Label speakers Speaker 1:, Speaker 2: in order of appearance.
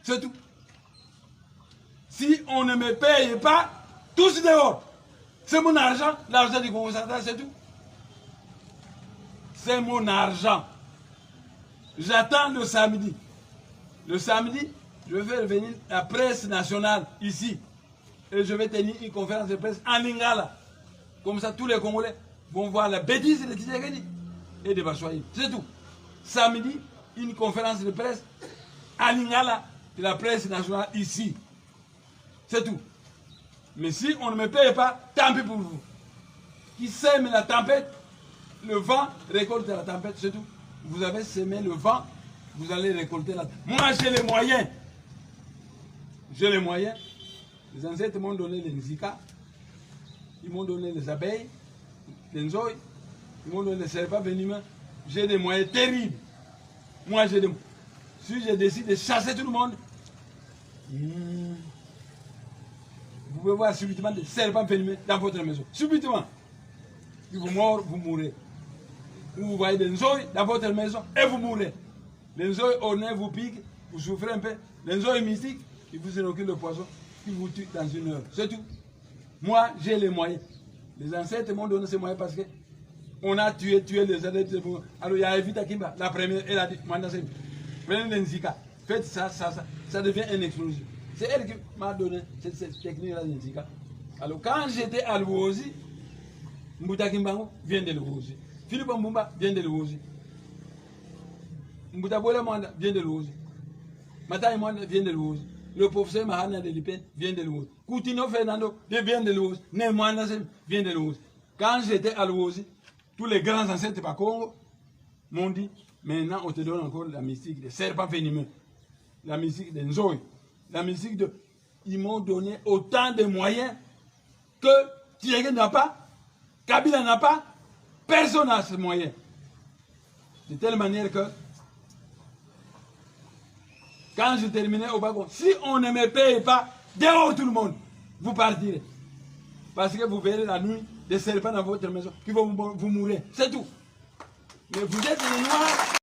Speaker 1: C'est tout. Si on ne me paye pas, tous dehors. C'est mon argent, l'argent du Congo central, c'est tout. C'est mon argent. J'attends le samedi. Le samedi, je vais faire venir la presse nationale ici. Et je vais tenir une conférence de presse en Lingala. Comme ça, tous les Congolais vont voir la bêtise de Tshisekedi et de Bachoyi. C'est tout. Samedi, une conférence de presse à Lingala de la presse nationale ici. C'est tout. Mais si on ne me paye pas, tant pis pour vous. Qui sème la tempête, le vent récolte la tempête, c'est tout. Vous avez semé le vent, vous allez récolter la tempête. Moi, j'ai les moyens. J'ai les moyens. Les ancêtres m'ont donné les nzika, ils m'ont donné les abeilles, les nzoï, ils m'ont donné les serpents venimeux. J'ai des moyens terribles. Moi, j'ai des moyens. Si je décide de chasser tout le monde, vous pouvez voir subitement des serpents venimeux dans votre maison. Subitement. Si vous mourrez, vous mourrez. Ou vous voyez des nzoï dans votre maison et vous mourrez. Les nzoï au nez vous piquent, vous souffrez un peu. Les nzoï mystiques, ils vous inoculent le poison qui vous tue dans une heure. C'est tout. Moi, j'ai les moyens. Les ancêtres m'ont donné ces moyens parce que on a tué les adeptes. Alors, il y a Evita Kimba, la première, elle a dit, prenez les Nzika, faites ça, ça devient un explosif. C'est elle qui m'a donné cette technique-là de Nzika. Alors, quand j'étais à Luozi, Mbuta Kimbango vient de Luozi. Philippe Mbumba vient de Luozi. Mbuta Bola Mwanda vient de Luozi. Matai Mwanda vient de Luozi. Le professeur Mahana de Lipen vient de Luozi. Coutinho Fernando vient de Luozi. Nemwanda vient de Luozi. Quand j'étais à Luozi, tous les grands ancêtres par Congo m'ont dit, maintenant on te donne encore la mystique des serpents venimeux, la mystique des Nzoï, la mystique de... Ils m'ont donné autant de moyens que Thierry n'a pas, Kabila n'a pas, personne n'a ce moyen. De telle manière que, quand je terminais au Bagon, si on ne me paye pas, dehors tout le monde, vous partirez. Parce que vous verrez la nuit des serpents dans votre maison qui vont vous mourir. C'est tout. Mais vous êtes les Noirs.